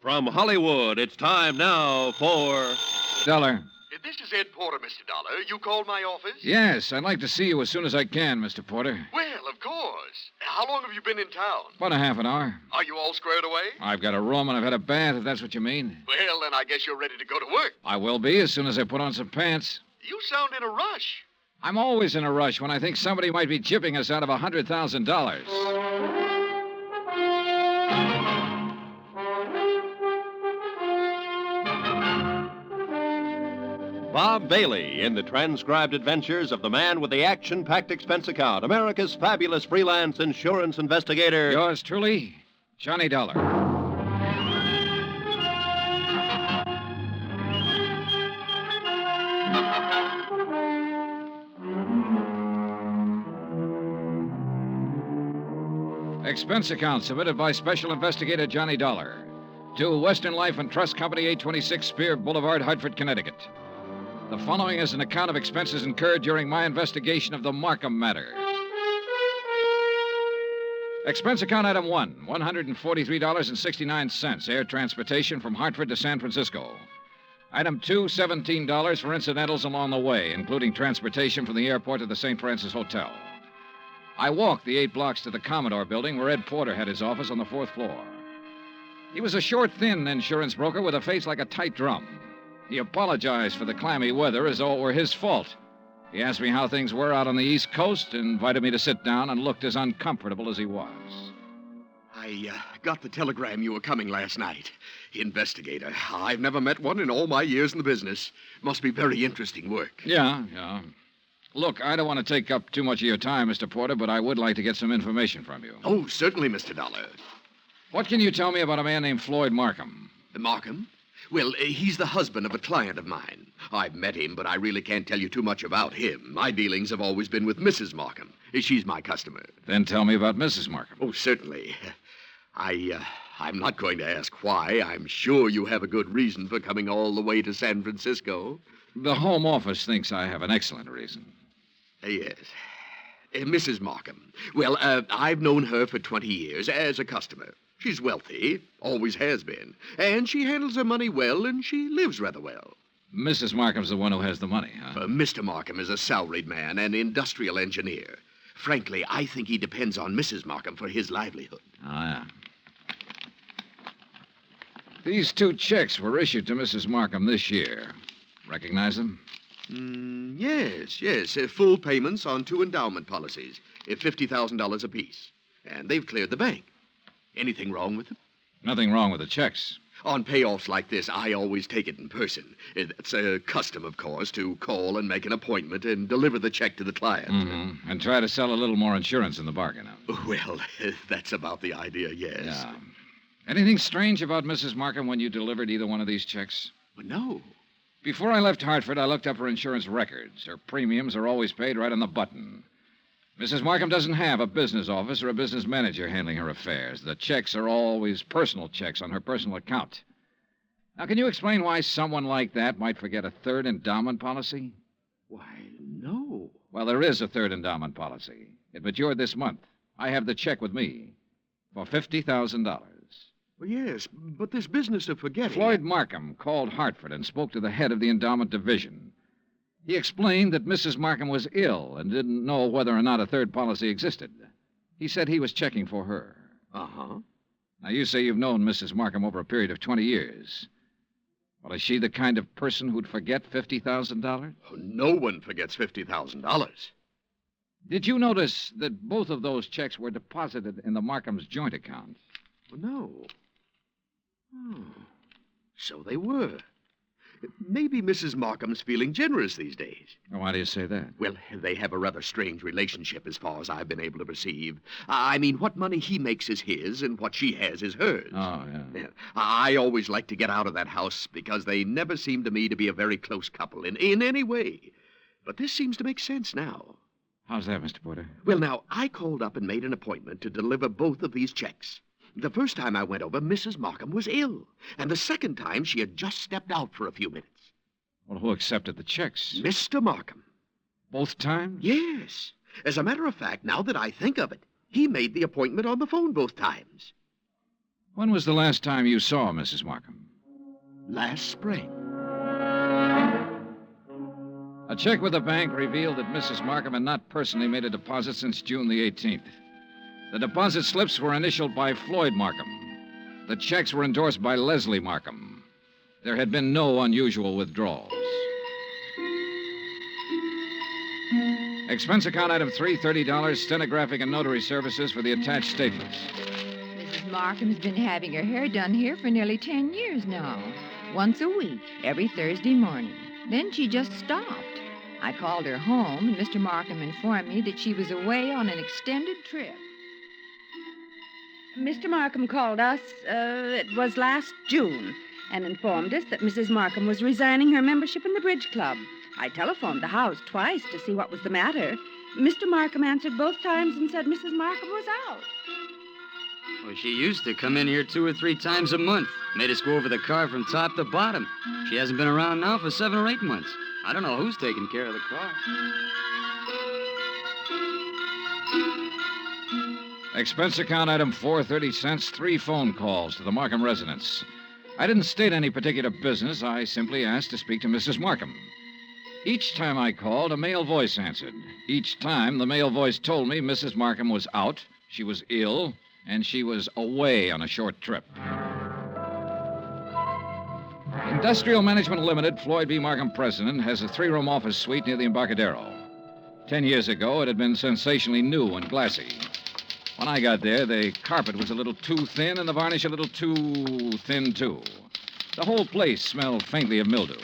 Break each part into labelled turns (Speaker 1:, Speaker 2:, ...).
Speaker 1: From Hollywood, it's time now for...
Speaker 2: Dollar.
Speaker 3: This is Ed Porter, Mr. Dollar. You called my office?
Speaker 2: Yes, I'd like to see you as soon as I can, Mr. Porter.
Speaker 3: Well, of course. How long have you been in town?
Speaker 2: About a half an hour.
Speaker 3: Are you all squared away?
Speaker 2: I've got a room and I've had a bath, if that's what you mean.
Speaker 3: Well, then I guess you're ready to go to work.
Speaker 2: I will be as soon as I put on some pants.
Speaker 3: You sound in a rush.
Speaker 2: I'm always in a rush when I think somebody might be gypping us out of $100,000.
Speaker 1: Bob Bailey in the transcribed adventures of the man with the action-packed expense account, America's fabulous freelance insurance investigator.
Speaker 2: Yours truly, Johnny Dollar. Expense account submitted by Special Investigator Johnny Dollar to Western Life and Trust Company, 826 Spear Boulevard, Hartford, Connecticut. The following is an account of expenses incurred during my investigation of the Markham Matter. Expense account item 1, $143.69, air transportation from Hartford to San Francisco. Item 2, $17 for incidentals along the way, including transportation from the airport to the St. Francis Hotel. I walked the 8 blocks to the Commodore building where Ed Porter had his office on the 4th floor. He was a short, thin insurance broker with a face like a tight drum. He apologized for the clammy weather as though it were his fault. He asked me how things were out on the East Coast, invited me to sit down, and looked as uncomfortable as he was.
Speaker 3: I got the telegram you were coming last night. Investigator. I've never met one in all my years in the business. Must be very interesting work.
Speaker 2: Yeah. Look, I don't want to take up too much of your time, Mr. Porter, but I would like to get some information from you.
Speaker 3: Oh, certainly, Mr. Dollar.
Speaker 2: What can you tell me about a man named Floyd Markham?
Speaker 3: Markham? Well, he's the husband of a client of mine. I've met him, but I really can't tell you too much about him. My dealings have always been with Mrs. Markham. She's my customer.
Speaker 2: Then tell me about Mrs. Markham.
Speaker 3: Oh, certainly. I'm not going to ask why. I'm sure you have a good reason for coming all the way to San Francisco.
Speaker 2: The Home Office thinks I have an excellent reason.
Speaker 3: Yes. Mrs. Markham. Well, I've known her for 20 years as a customer. She's wealthy, always has been, and she handles her money well, and she lives rather well.
Speaker 2: Mrs. Markham's the one who has the money, huh?
Speaker 3: Mr. Markham is a salaried man, an industrial engineer. Frankly, I think he depends on Mrs. Markham for his livelihood.
Speaker 2: Oh, yeah. These 2 checks were issued to Mrs. Markham this year. Recognize them?
Speaker 3: Yes. Full payments on 2 endowment policies, $50,000 apiece. And they've cleared the bank. Anything wrong with them?
Speaker 2: Nothing wrong with the checks.
Speaker 3: On payoffs like this, I always take it in person. It's a custom, of course, to call and make an appointment and deliver the check to the client.
Speaker 2: Mm-hmm. And try to sell a little more insurance in the bargain.
Speaker 3: Well, that's about the idea, yes.
Speaker 2: Yeah. Anything strange about Mrs. Markham when you delivered either one of these checks?
Speaker 3: Well, no.
Speaker 2: Before I left Hartford, I looked up her insurance records. Her premiums are always paid right on the button. Mrs. Markham doesn't have a business office or a business manager handling her affairs. The checks are always personal checks on her personal account. Now, can you explain why someone like that might forget a 3rd endowment policy?
Speaker 3: Why, no.
Speaker 2: Well, there is a 3rd endowment policy. It matured this month. I have the check with me for $50,000.
Speaker 3: Well, yes, but this business of forgetting...
Speaker 2: Floyd Markham called Hartford and spoke to the head of the endowment division. He explained that Mrs. Markham was ill and didn't know whether or not a 3rd policy existed. He said he was checking for her.
Speaker 3: Uh-huh.
Speaker 2: Now, you say you've known Mrs. Markham over a period of 20 years. Well, is she the kind of person who'd forget $50,000?
Speaker 3: Oh, no one forgets $50,000.
Speaker 2: Did you notice that both of those checks were deposited in the Markham's joint account?
Speaker 3: Well, no. Oh, so they were. Maybe Mrs. Markham's feeling generous these days.
Speaker 2: Why do you say that?
Speaker 3: Well, they have a rather strange relationship as far as I've been able to perceive. I mean, what money he makes is his, and what she has is hers.
Speaker 2: Oh, yeah.
Speaker 3: I always like to get out of that house because they never seem to me to be a very close couple in any way. But this seems to make sense now.
Speaker 2: How's that, Mr. Porter?
Speaker 3: Well, now, I called up and made an appointment to deliver both of these checks. The first time I went over, Mrs. Markham was ill. And the second time, she had just stepped out for a few minutes.
Speaker 2: Well, who accepted the checks?
Speaker 3: Mr. Markham.
Speaker 2: Both times?
Speaker 3: Yes. As a matter of fact, now that I think of it, he made the appointment on the phone both times.
Speaker 2: When was the last time you saw Mrs. Markham?
Speaker 3: Last spring.
Speaker 2: A check with the bank revealed that Mrs. Markham had not personally made a deposit since June the 18th. The deposit slips were initialed by Floyd Markham. The checks were endorsed by Leslie Markham. There had been no unusual withdrawals. Expense account item 3, $30, stenographic and notary services for the attached statements.
Speaker 4: Mrs. Markham's been having her hair done here for nearly 10 years now. Once a week, every Thursday morning. Then she just stopped. I called her home, and Mr. Markham informed me that she was away on an extended trip.
Speaker 5: Mr. Markham called us, it was last June, and informed us that Mrs. Markham was resigning her membership in the bridge club. I telephoned the house twice to see what was the matter. Mr. Markham answered both times and said Mrs. Markham was out.
Speaker 6: Well, she used to come in here 2 or 3 times a month. Made us go over the car from top to bottom. She hasn't been around now for 7 or 8 months. I don't know who's taking care of the car.
Speaker 2: Expense account item 4, 30 cents, 3 phone calls to the Markham residence. I didn't state any particular business. I simply asked to speak to Mrs. Markham. Each time I called, a male voice answered. Each time, the male voice told me Mrs. Markham was out, she was ill, and she was away on a short trip. Industrial Management Limited, Floyd B. Markham, president, has a 3-room office suite near the Embarcadero. 10 years ago, it had been sensationally new and glassy. When I got there, the carpet was a little too thin and the varnish a little too thin, too. The whole place smelled faintly of mildew.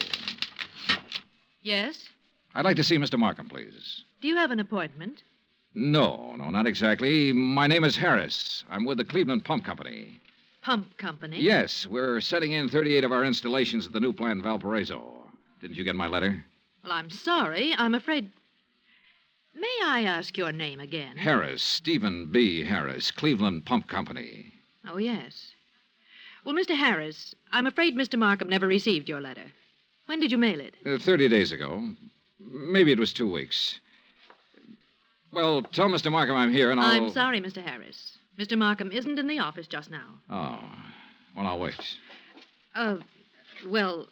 Speaker 7: Yes?
Speaker 2: I'd like to see Mr. Markham, please.
Speaker 7: Do you have an appointment?
Speaker 2: No, not exactly. My name is Harris. I'm with the Cleveland Pump Company.
Speaker 7: Pump company?
Speaker 2: Yes, we're setting in 38 of our installations at the new plant in Valparaiso. Didn't you get my letter?
Speaker 7: Well, I'm sorry. I'm afraid. May I ask your name again?
Speaker 2: Harris, Stephen B. Harris, Cleveland Pump Company.
Speaker 7: Oh, yes. Well, Mr. Harris, I'm afraid Mr. Markham never received your letter. When did you mail it?
Speaker 2: 30 days ago. Maybe it was 2 weeks. Well, tell Mr. Markham I'm here and I'll...
Speaker 7: I'm sorry, Mr. Harris. Mr. Markham isn't in the office just now.
Speaker 2: Oh. Well, I'll wait.
Speaker 7: Well,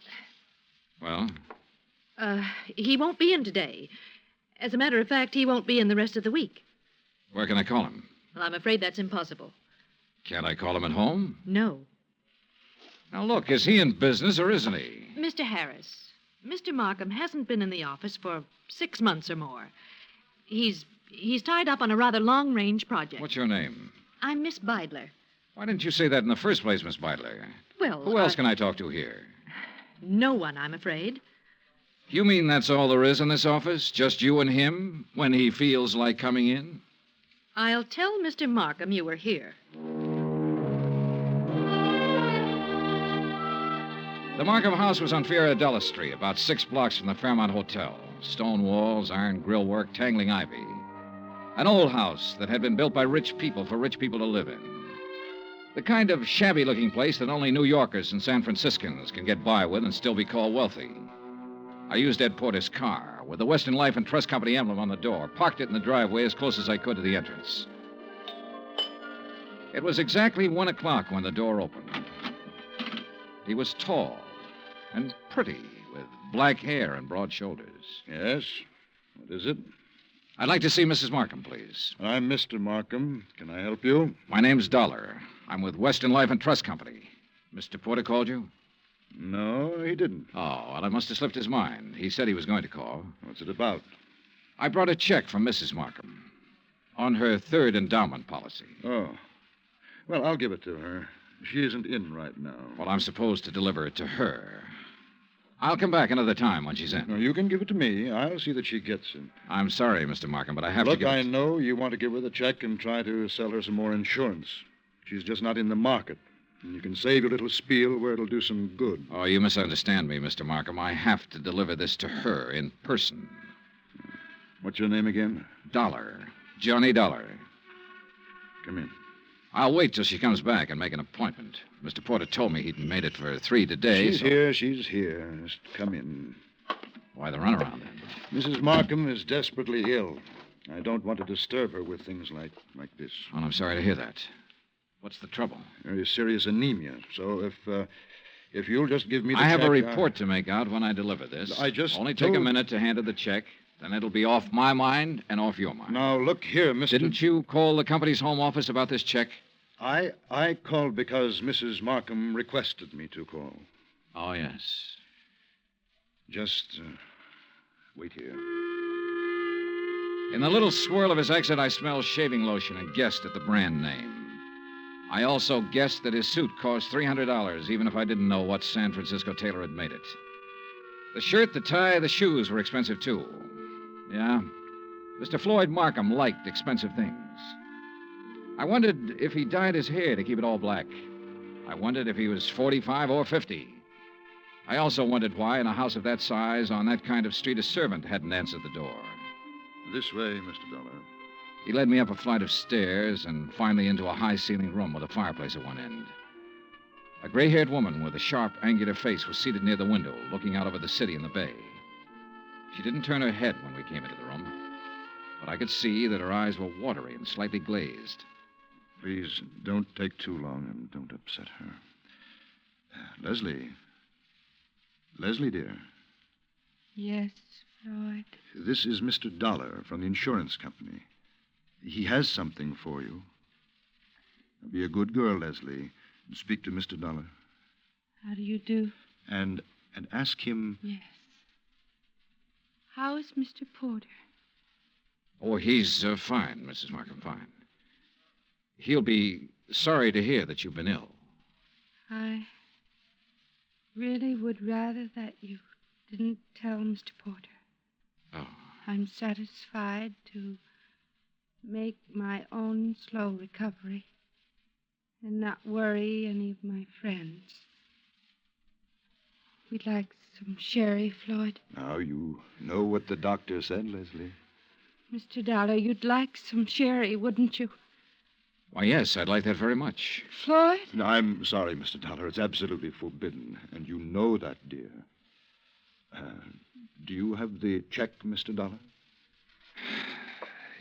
Speaker 2: Well?
Speaker 7: he won't be in today. As a matter of fact, he won't be in the rest of the week.
Speaker 2: Where can I call him?
Speaker 7: Well, I'm afraid that's impossible.
Speaker 2: Can't I call him at home?
Speaker 7: No.
Speaker 2: Now, look, is he in business or isn't he?
Speaker 7: Mr. Harris, Mr. Markham hasn't been in the office for 6 months or more. He's tied up on a rather long-range project.
Speaker 2: What's your name?
Speaker 7: I'm Miss Beidler.
Speaker 2: Why didn't you say that in the first place, Miss Beidler?
Speaker 7: Well,
Speaker 2: Who else can I talk to here?
Speaker 7: No one, I'm afraid.
Speaker 2: You mean that's all there is in this office? Just you and him when he feels like coming in?
Speaker 7: I'll tell Mr. Markham you were here.
Speaker 2: The Markham house was on Fiorella Street, about 6 blocks from the Fairmont Hotel. Stone walls, iron grillwork, tangling ivy. An old house that had been built by rich people for rich people to live in. The kind of shabby-looking place that only New Yorkers and San Franciscans can get by with and still be called wealthy. I used Ed Porter's car with the Western Life and Trust Company emblem on the door, parked it in the driveway as close as I could to the entrance. It was exactly 1 o'clock when the door opened. He was tall and pretty, with black hair and broad shoulders.
Speaker 8: Yes? What is it?
Speaker 2: I'd like to see Mrs. Markham, please.
Speaker 8: I'm Mr. Markham. Can I help you?
Speaker 2: My name's Dollar. I'm with Western Life and Trust Company. Mr. Porter called you?
Speaker 8: No, he didn't.
Speaker 2: Oh, well, I must have slipped his mind. He said he was going to call.
Speaker 8: What's it about?
Speaker 2: I brought a check from Mrs. Markham on her 3rd endowment policy.
Speaker 8: Oh. Well, I'll give it to her. She isn't in right now.
Speaker 2: Well, I'm supposed to deliver it to her. I'll come back another time when she's in.
Speaker 8: No, you can give it to me. I'll see that she gets it.
Speaker 2: I'm sorry, Mr. Markham, but I have
Speaker 8: Look,
Speaker 2: to give
Speaker 8: I
Speaker 2: it...
Speaker 8: know you want to give her the check and try to sell her some more insurance. She's just not in the market. And you can save your little spiel where it'll do some good.
Speaker 2: Oh, you misunderstand me, Mr. Markham. I have to deliver this to her in person.
Speaker 8: What's your name again?
Speaker 2: Dollar. Johnny Dollar.
Speaker 8: Come in.
Speaker 2: I'll wait till she comes back and make an appointment. Mr. Porter told me he'd made it for 3 today.
Speaker 8: She's here. Just come in.
Speaker 2: Why the runaround, then?
Speaker 8: Mrs. Markham is desperately ill. I don't want to disturb her with things like this.
Speaker 2: Well, I'm sorry to hear that. What's the trouble?
Speaker 8: Very serious anemia. So if you'll just give me the
Speaker 2: I have
Speaker 8: check,
Speaker 2: a report to make out when I deliver this.
Speaker 8: I just
Speaker 2: Only take a
Speaker 8: told-
Speaker 2: minute to hand her the check. Then it'll be off my mind and off your mind.
Speaker 8: Now, look here, Mr.
Speaker 2: Didn't you call the company's home office about this check?
Speaker 8: I called because Mrs. Markham requested me to call.
Speaker 2: Oh, yes.
Speaker 8: Just wait here.
Speaker 2: In the little swirl of his exit, I smelled shaving lotion and guessed at the brand name. I also guessed that his suit cost $300, even if I didn't know what San Francisco tailor had made it. The shirt, the tie, the shoes were expensive, too. Yeah, Mr. Floyd Markham liked expensive things. I wondered if he dyed his hair to keep it all black. I wondered if he was 45 or 50. I also wondered why, in a house of that size, on that kind of street, a servant hadn't answered the door.
Speaker 8: This way, Mr. Dollar.
Speaker 2: He led me up a flight of stairs and finally into a high-ceilinged room with a fireplace at one end. A gray-haired woman with a sharp, angular face was seated near the window, looking out over the city and the bay. She didn't turn her head when we came into the room, but I could see that her eyes were watery and slightly glazed.
Speaker 8: Please don't take too long and don't upset her. Leslie. Leslie, dear.
Speaker 5: Yes, Floyd.
Speaker 8: This is Mr. Dollar from the insurance company. He has something for you. Be a good girl, Leslie, and speak to Mr. Dollar.
Speaker 5: How do you do?
Speaker 8: And ask him...
Speaker 5: Yes. How is Mr. Porter?
Speaker 2: Oh, he's fine, Mrs. Markham, fine. He'll be sorry to hear that you've been ill.
Speaker 5: I really would rather that you didn't tell Mr. Porter.
Speaker 2: Oh.
Speaker 5: I'm satisfied to make my own slow recovery and not worry any of my friends. We'd like some sherry, Floyd.
Speaker 8: Now, you know what the doctor said, Leslie.
Speaker 5: Mr. Dollar, you'd like some sherry, wouldn't you?
Speaker 2: Why, yes, I'd like that very much.
Speaker 5: Floyd?
Speaker 8: No, I'm sorry, Mr. Dollar. It's absolutely forbidden, and you know that, dear. Do you have the check, Mr. Dollar?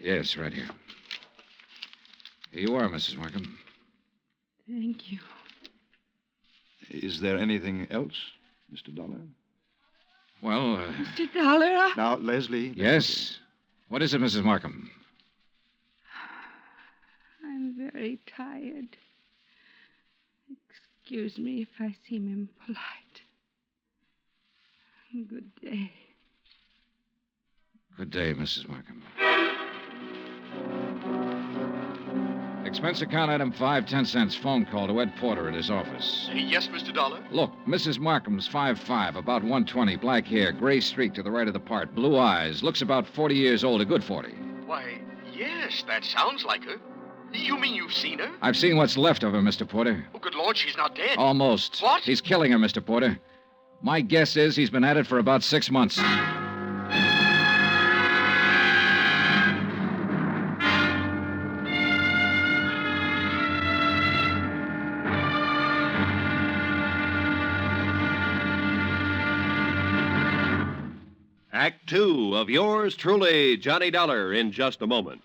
Speaker 2: Yes, right here. Here you are, Mrs. Markham.
Speaker 5: Thank you.
Speaker 8: Is there anything else, Mr. Dollar?
Speaker 2: Well,
Speaker 5: Mr. Dollar,
Speaker 8: Now, Leslie...
Speaker 2: yes? What is it, Mrs. Markham?
Speaker 5: I'm very tired. Excuse me if I seem impolite. Good day.
Speaker 2: Good day, Mrs. Markham. Expense account item 5/10 phone call to Ed Porter at his office.
Speaker 3: Yes, Mr. Dollar?
Speaker 2: Look, Mrs. Markham's 5'5", about 120, black hair, gray streak to the right of the part, blue eyes, looks about 40 years old, a good 40.
Speaker 3: Why, yes, that sounds like her. You mean you've seen her?
Speaker 2: I've seen what's left of her, Mr. Porter.
Speaker 3: Oh, good Lord, she's not dead.
Speaker 2: Almost.
Speaker 3: What?
Speaker 2: He's killing her, Mr. Porter. My guess is he's been at it for about 6 months.
Speaker 1: Act 2 of yours truly, Johnny Dollar, in just a moment.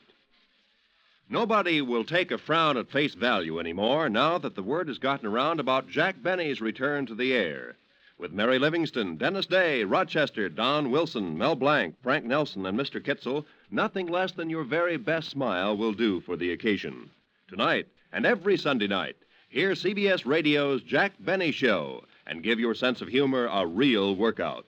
Speaker 1: Nobody will take a frown at face value anymore now that the word has gotten around about Jack Benny's return to the air. With Mary Livingston, Dennis Day, Rochester, Don Wilson, Mel Blanc, Frank Nelson, and Mr. Kitzel, nothing less than your very best smile will do for the occasion. Tonight and every Sunday night, hear CBS Radio's Jack Benny Show and give your sense of humor a real workout.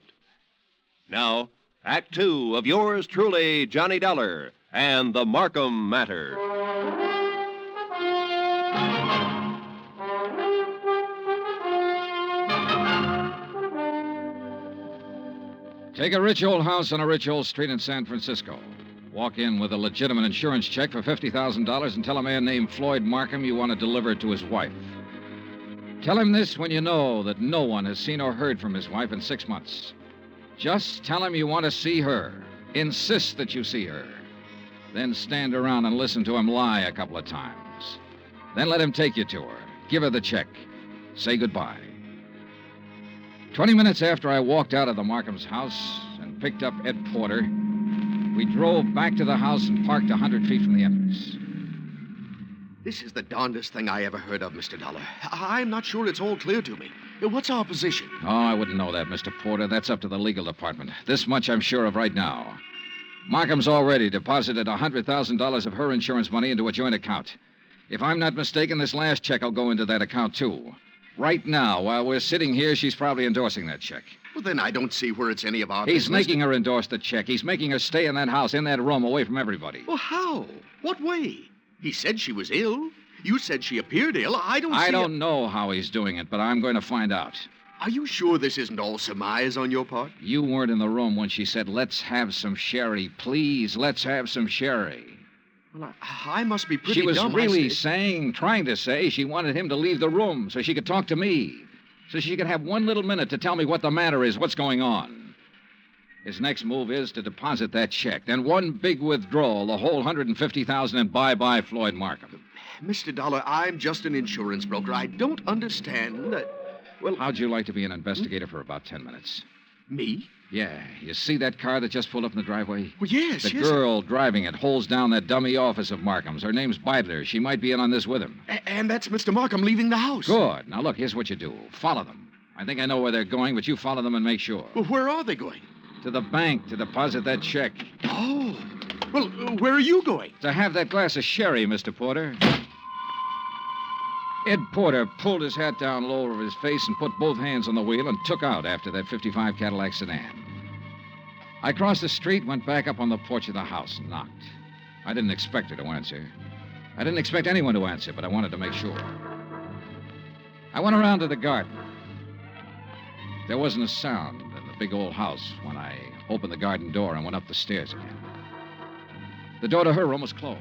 Speaker 1: Now, Act 2 of yours truly, Johnny Dollar, and the Markham Matter.
Speaker 2: Take a rich old house on a rich old street in San Francisco. Walk in with a legitimate insurance check for $50,000 and tell a man named Floyd Markham you want to deliver it to his wife. Tell him this when you know that no one has seen or heard from his wife in 6 months. Just tell him you want to see her. Insist that you see her. Then stand around and listen to him lie a couple of times. Then let him take you to her. Give her the check. Say goodbye. 20 minutes after I walked out of the Markham's house and picked up Ed Porter, we drove back to the house and parked 100 feet from the entrance.
Speaker 3: This is the darndest thing I ever heard of, Mr. Dollar. I'm not sure it's all clear to me. What's our position?
Speaker 2: Oh, I wouldn't know that, Mr. Porter. That's up to the legal department. This much I'm sure of right now. Markham's already deposited $100,000 of her insurance money into a joint account. If I'm not mistaken, this last check will go into that account, too. Right now, while we're sitting here, she's probably endorsing that check.
Speaker 3: Well, then I don't see where it's any of our
Speaker 2: He's
Speaker 3: business.
Speaker 2: making her endorse the check. He's making her stay in that house, in that room, away from everybody.
Speaker 3: Well, how? What way? He said she was ill. You said she appeared ill. I
Speaker 2: don't know how he's doing it, but I'm going to find out.
Speaker 3: Are you sure this isn't all surmise on your part?
Speaker 2: You weren't in the room when she said, "Let's have some sherry. Please, let's have some sherry."
Speaker 3: Well, I must be pretty
Speaker 2: She was
Speaker 3: dumb.
Speaker 2: really trying to say she wanted him to leave the room so she could talk to me. So she could have one little minute to tell me what the matter is, what's going on. His next move is to deposit that check. Then one big withdrawal, the whole $150,000, and bye-bye Floyd Markham.
Speaker 3: Mr. Dollar, I'm just an insurance broker. I don't understand that... Well,
Speaker 2: how'd you like to be an investigator for about 10 minutes?
Speaker 3: Me?
Speaker 2: Yeah. You see that car that just pulled up in the driveway?
Speaker 3: Well, yes,
Speaker 2: The girl driving it holds down that dummy office of Markham's. Her name's Beidler. She might be in on this with him.
Speaker 3: And that's Mr. Markham leaving the house.
Speaker 2: Good. Now, look, here's what you do. Follow them. I think I know where they're going, but you follow them and make sure.
Speaker 3: Well, where are they going?
Speaker 2: To the bank to deposit that check.
Speaker 3: Oh. Well, where are you going?
Speaker 2: To have that glass of sherry, Mr. Porter. Ed Porter pulled his hat down low over his face and put both hands on the wheel and took out after that '55 Cadillac sedan. I crossed the street, went back up on the porch of the house and knocked. I didn't expect her to answer. I didn't expect anyone to answer, but I wanted to make sure. I went around to the garden. There wasn't a sound in the big old house when I opened the garden door and went up the stairs again. The door to her room was closed.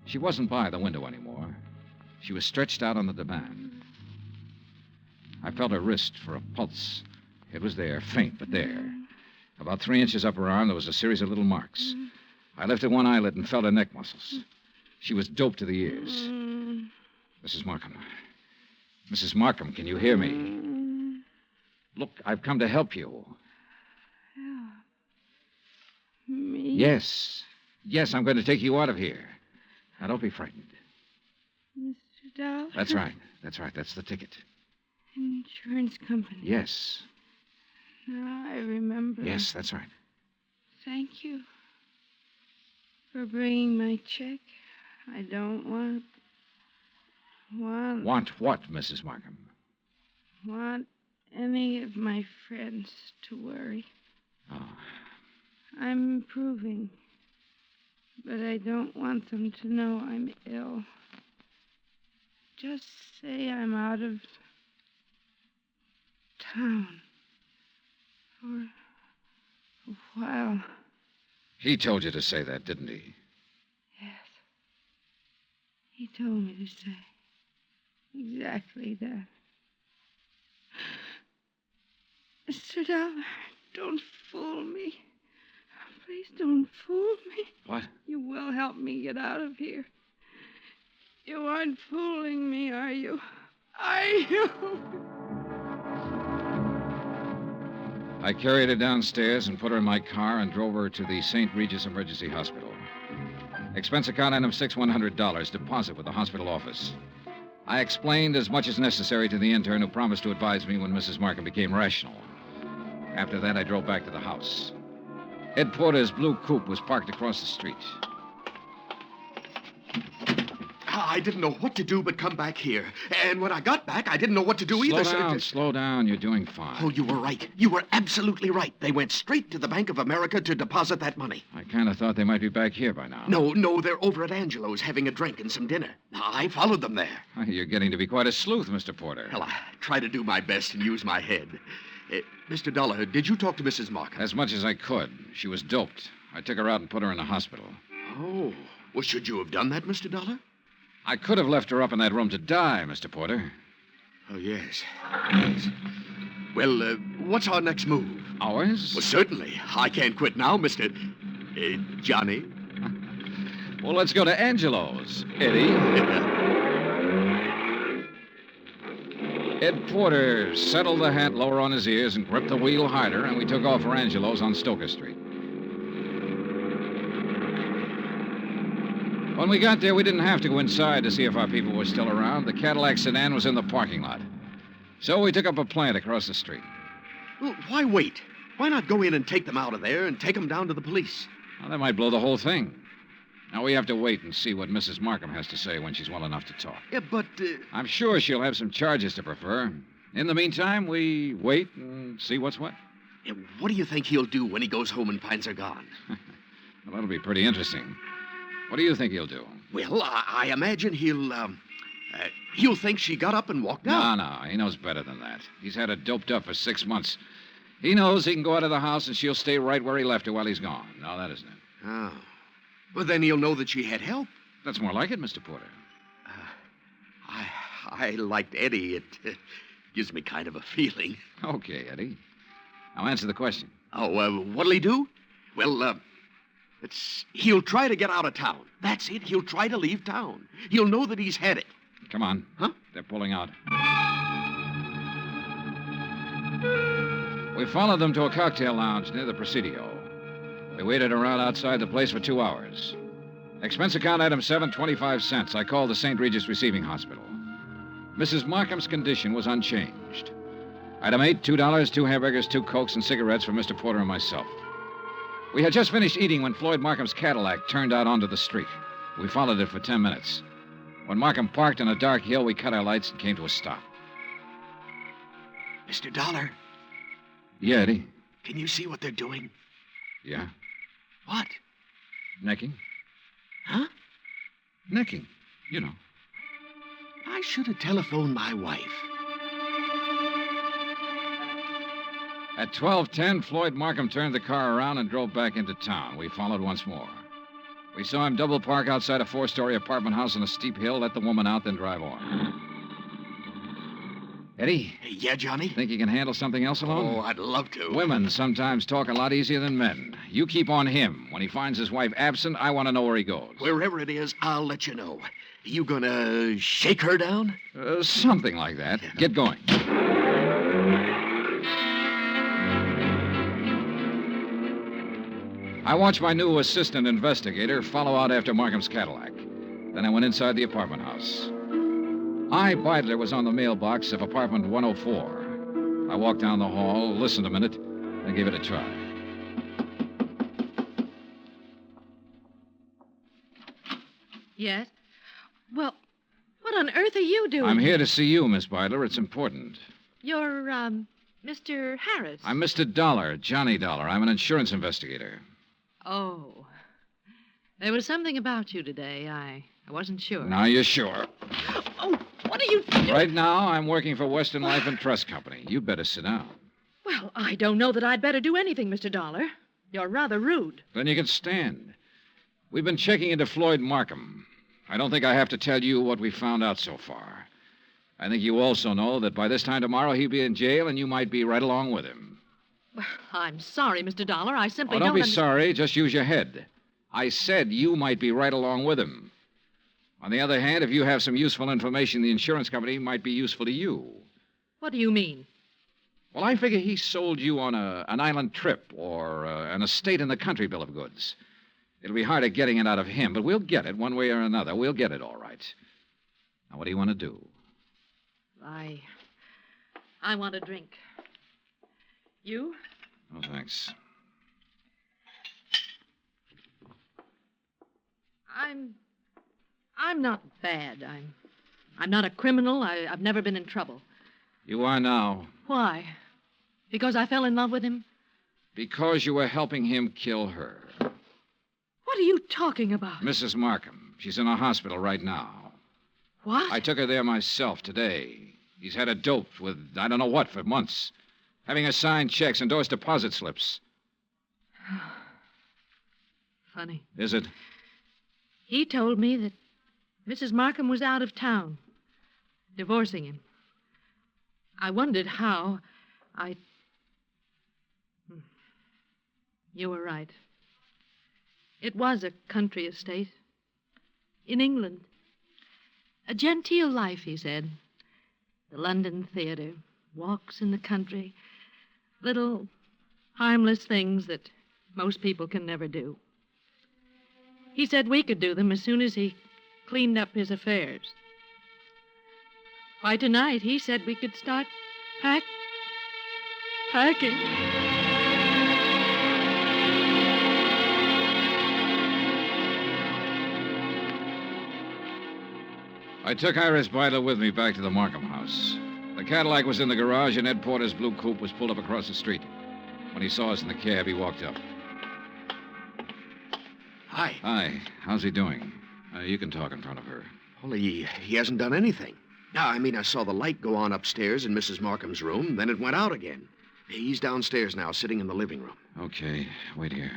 Speaker 2: She wasn't by the window anymore. She was stretched out on the divan. I felt her wrist for a pulse. It was there, faint, but there. About 3 inches up her arm, there was a series of little marks. I lifted one eyelid and felt her neck muscles. She was doped to the ears. Mrs. Markham. Mrs. Markham, can you hear me? Look, I've come to help you.
Speaker 5: Help me?
Speaker 2: Yes. Yes, I'm going to take you out of here. Now, don't be frightened.
Speaker 5: Mr. Dollar?
Speaker 2: That's right. That's right. That's the ticket.
Speaker 5: Insurance company.
Speaker 2: Yes.
Speaker 5: Now I remember.
Speaker 2: Yes, that's right.
Speaker 5: Thank you for bringing my check. I don't want
Speaker 2: Want what, Mrs. Markham?
Speaker 5: Want any of my friends to worry.
Speaker 2: Oh.
Speaker 5: I'm improving, but I don't want them to know I'm ill. Just say I'm out of town for a while.
Speaker 2: He told you to say that, didn't he?
Speaker 5: Yes. He told me to say exactly that. Mr. Dollar, don't fool me. Please don't fool me.
Speaker 2: What?
Speaker 5: You will help me get out of here. You aren't fooling me, are you? Are you?
Speaker 2: I carried her downstairs and put her in my car and drove her to the St. Regis Emergency Hospital. Expense account item $100, deposit with the hospital office. I explained as much as necessary to the intern who promised to advise me when Mrs. Markham became rational. After that, I drove back to the house. Ed Porter's blue coupe was parked across the street.
Speaker 3: I didn't know what to do but come back here. And when I got back, I didn't know what to do either.
Speaker 2: Slow down. You're doing fine.
Speaker 3: Oh, you were right. You were absolutely right. They went straight to the Bank of America to deposit that money.
Speaker 2: I kind of thought they might be back here by now.
Speaker 3: No, they're over at Angelo's having a drink and some dinner. I followed them there.
Speaker 2: You're getting to be quite a sleuth, Mr. Porter.
Speaker 3: Well, I try to do my best and use my head. Mr. Dollar, did you talk to Mrs. Markham?
Speaker 2: As much as I could. She was doped. I took her out and put her in the hospital.
Speaker 3: Oh. Well, should you have done that, Mr. Dollar?
Speaker 2: I could have left her up in that room to die, Mr. Porter.
Speaker 3: Oh, yes. Yes. Well, what's our next move?
Speaker 2: Ours?
Speaker 3: Well, certainly. I can't quit now, Mr. Johnny.
Speaker 2: Well, let's go to Angelo's, Eddie. Ed Porter settled the hat lower on his ears and gripped the wheel harder, and we took off for Angelo's on Stoker Street. When we got there, we didn't have to go inside to see if our people were still around. The Cadillac sedan was in the parking lot. So we took up a plant across the street.
Speaker 3: Well, why wait? Why not go in and take them out of there and take them down to the police?
Speaker 2: Well, that might blow the whole thing. Now, we have to wait and see what Mrs. Markham has to say when she's well enough to talk.
Speaker 3: Yeah, but...
Speaker 2: I'm sure she'll have some charges to prefer. In the meantime, we wait and see what's what.
Speaker 3: Yeah, what do you think he'll do when he goes home and finds her gone?
Speaker 2: Well, that'll be pretty interesting. What do you think he'll do?
Speaker 3: Well, I imagine he'll think she got up and walked out.
Speaker 2: No, he knows better than that. He's had her doped up for 6 months. He knows he can go out of the house and she'll stay right where he left her while he's gone. No, that isn't it.
Speaker 3: Oh. Well, then he'll know that she had help.
Speaker 2: That's more like it, Mr. Porter.
Speaker 3: I liked Eddie. It gives me kind of a feeling.
Speaker 2: Okay, Eddie. Now answer the question.
Speaker 3: Oh, what'll he do? Well, he'll try to get out of town. That's it. He'll try to leave town. He'll know that he's had it.
Speaker 2: Come on.
Speaker 3: Huh?
Speaker 2: They're pulling out. We followed them to a cocktail lounge near the Presidio. We waited around outside the place for 2 hours. Expense account item 7, 25 cents. I called the St. Regis Receiving Hospital. Mrs. Markham's condition was unchanged. Item 8, $2, 2 hamburgers, 2 Cokes, and cigarettes for Mr. Porter and myself. We had just finished eating when Floyd Markham's Cadillac turned out onto the street. We followed it for 10 minutes. When Markham parked on a dark hill, we cut our lights and came to a stop.
Speaker 3: Mr. Dollar,
Speaker 2: Yeah, Eddie?
Speaker 3: can you see what they're doing?
Speaker 2: Yeah?
Speaker 3: What?
Speaker 2: Necking?
Speaker 3: Huh?
Speaker 2: Necking. You know.
Speaker 3: I should have telephoned my wife.
Speaker 2: At 12:10, Floyd Markham turned the car around and drove back into town. We followed once more. We saw him double park outside a 4-story apartment house on a steep hill, let the woman out, then drive on. Eddie?
Speaker 3: Yeah, Johnny?
Speaker 2: Think you can handle something else alone?
Speaker 3: Oh, I'd love to.
Speaker 2: Women sometimes talk a lot easier than men. You keep on him. When he finds his wife absent, I want to know where he goes.
Speaker 3: Wherever it is, I'll let you know. You gonna shake her down?
Speaker 2: Something like that.
Speaker 3: Yeah.
Speaker 2: Get going. I watched my new assistant investigator follow out after Markham's Cadillac. Then I went inside the apartment house. I, Beidler, was on the mailbox of apartment 104. I walked down the hall, listened a minute, and gave it a try.
Speaker 7: Yes? Well, what on earth are you doing?
Speaker 2: I'm here to see you, Miss Beidler. It's important.
Speaker 7: You're, Mr. Harris.
Speaker 2: I'm Mr. Dollar, Johnny Dollar. I'm an insurance investigator.
Speaker 7: Oh. There was something about you today. I wasn't sure.
Speaker 2: Now you're sure.
Speaker 7: Oh, what are you doing?
Speaker 2: Right now, I'm working for Western Life and Trust Company. You'd better sit down.
Speaker 7: Well, I don't know that I'd better do anything, Mr. Dollar. You're rather rude.
Speaker 2: Then you can stand. We've been checking into Floyd Markham. I don't think I have to tell you what we found out so far. I think you also know that by this time tomorrow he'll be in jail and you might be right along with him.
Speaker 7: Well, I'm sorry, Mr. Dollar. I simply
Speaker 2: Don't be
Speaker 7: under-
Speaker 2: sorry. Just use your head. I said you might be right along with him. On the other hand, if you have some useful information, the insurance company might be useful to you.
Speaker 7: What do you mean?
Speaker 2: Well, I figure he sold you on an island trip or an estate in the country bill of goods. It'll be harder getting it out of him, but we'll get it one way or another. We'll get it all right. Now, what do you want to do?
Speaker 7: I want a drink. You?
Speaker 2: Oh, thanks.
Speaker 7: I'm not bad. I'm not a criminal. I've never been in trouble.
Speaker 2: You are now.
Speaker 7: Why? Because I fell in love with him?
Speaker 2: Because you were helping him kill her.
Speaker 7: What are you talking about?
Speaker 2: Mrs. Markham. She's in a hospital right now.
Speaker 7: What?
Speaker 2: I took her there myself today. He's had her doped with I don't know what for months. Having her sign checks, endorse deposit slips.
Speaker 7: Funny.
Speaker 2: Is it?
Speaker 7: He told me that Mrs. Markham was out of town, divorcing him. I wondered how. You were right. It was a country estate. In England. A genteel life, he said. The London theater, walks in the country, little harmless things that most people can never do. He said we could do them as soon as he cleaned up his affairs. By tonight, he said we could start packing.
Speaker 2: I took Iris Beidler with me back to the Markham house. The Cadillac was in the garage, and Ed Porter's blue coupe was pulled up across the street. When he saw us in the cab, he walked up.
Speaker 3: Hi.
Speaker 2: Hi. How's he doing? You can talk in front of her.
Speaker 3: Well, he hasn't done anything. No, I mean, I saw the light go on upstairs in Mrs. Markham's room, then it went out again. He's downstairs now, sitting in the living room.
Speaker 2: Okay. Wait here.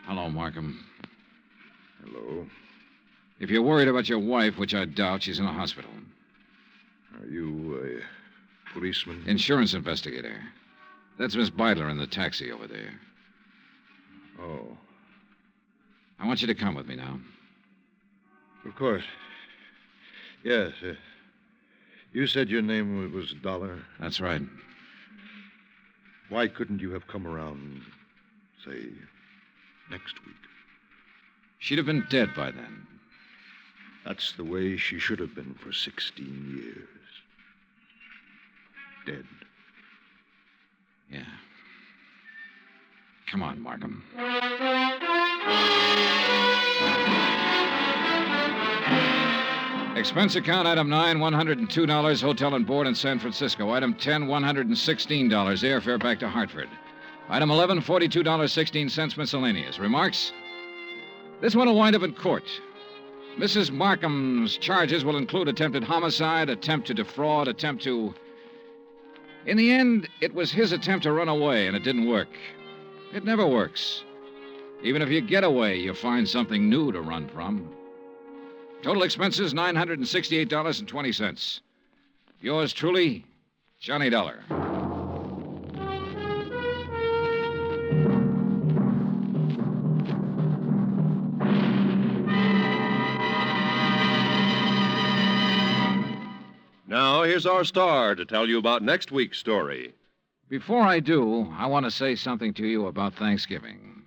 Speaker 2: Hello, Markham.
Speaker 8: Hello.
Speaker 2: If you're worried about your wife, which I doubt, she's in a hospital.
Speaker 8: Are you a policeman?
Speaker 2: Insurance investigator. That's Miss Beidler in the taxi over there.
Speaker 8: Oh.
Speaker 2: I want you to come with me now.
Speaker 8: Of course. Yes. You said your name was Dollar.
Speaker 2: That's right.
Speaker 8: Why couldn't you have come around, say, next week?
Speaker 2: She'd have been dead by then.
Speaker 8: That's the way she should have been for 16 years. Dead.
Speaker 2: Yeah. Come on, Markham. Expense account, item 9, $102, hotel and board in San Francisco. Item 10, $116, airfare back to Hartford. Item 11, $42.16 miscellaneous. Remarks? This one will wind up in court. Mrs. Markham's charges will include attempted homicide, attempt to defraud, attempt to... In the end, it was his attempt to run away, and it didn't work. It never works. Even if you get away, you find something new to run from. Total expenses, $968.20. Yours truly, Johnny Dollar.
Speaker 1: Now, here's our star to tell you about next week's story.
Speaker 2: Before I do, I want to say something to you about Thanksgiving.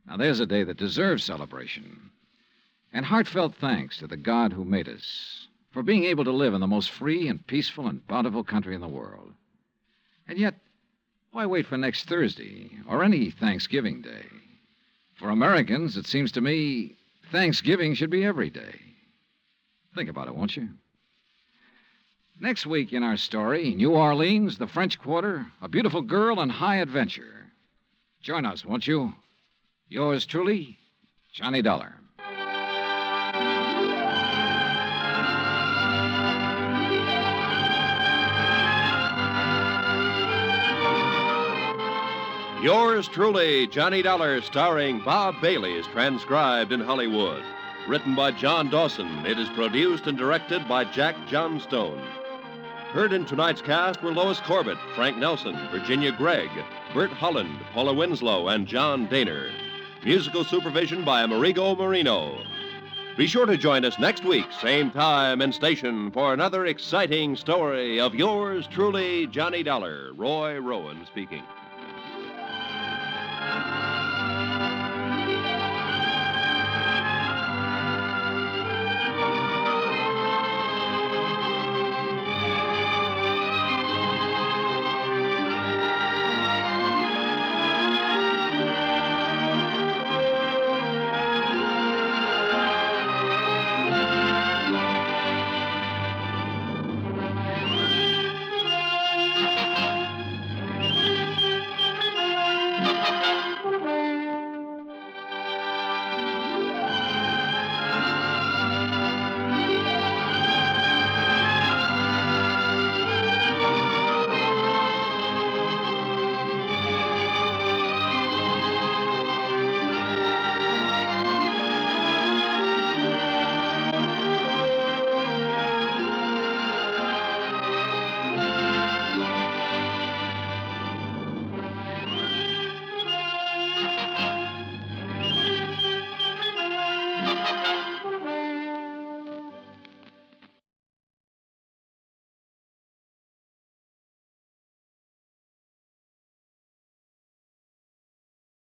Speaker 2: Now, there's a day that deserves celebration. And heartfelt thanks to the God who made us for being able to live in the most free and peaceful and bountiful country in the world. And yet, why wait for next Thursday or any Thanksgiving Day? For Americans, it seems to me, Thanksgiving should be every day. Think about it, won't you? Next week in our story, New Orleans, the French Quarter, a beautiful girl, and high adventure. Join us, won't you? Yours truly, Johnny Dollar.
Speaker 1: Yours truly, Johnny Dollar, starring Bob Bailey, is transcribed in Hollywood. Written by John Dawson, it is produced and directed by Jack Johnstone. Heard in tonight's cast were Lois Corbett, Frank Nelson, Virginia Gregg, Bert Holland, Paula Winslow, and John Daner. Musical supervision by Amerigo Marino. Be sure to join us next week, same time and station, for another exciting story of yours truly, Johnny Dollar. Roy Rowan speaking.